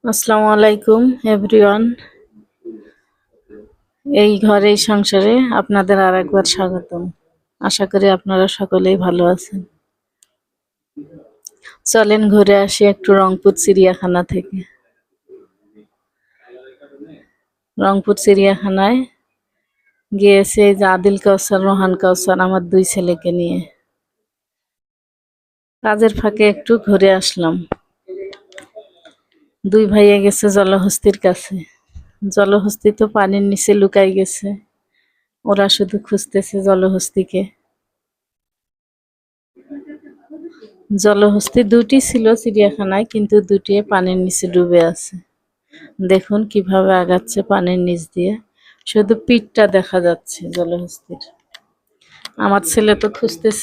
আসসালামু আলাইকুম এভরিওয়ান। এই ঘরে এই সংসারে আপনাদের আরেকবার স্বাগতম। আশা করি আপনারা সকলেই ভালো আছেন। চলেন ঘুরে আসি একটু রংপুর চিড়িয়াখানা থেকে। রংপুর চিড়িয়াখানায় গিয়েছে এই যে আদিল কাউসার, রোহান কাউসার, আমার দুই ছেলেকে নিয়ে। কাজের ফাঁকে একটু ঘুরে আসলাম। দুই ভাইয়া গেছে জলহস্তির কাছে। জলহস্তি তো পানির নিচে লুকাই গেছে, ওরা শুধু খুঁজতেছে জলহস্তিকে। জলহস্তি দুটি ছিল চিড়িয়াখানায়, কিন্তু দুটি পানির নিচে ডুবে আছে। দেখুন কিভাবে আগাচ্ছে পানির নিচ দিয়ে, শুধু পিঠটা দেখা যাচ্ছে জলহস্তির। আমার ছেলে তো খুঁজতেছে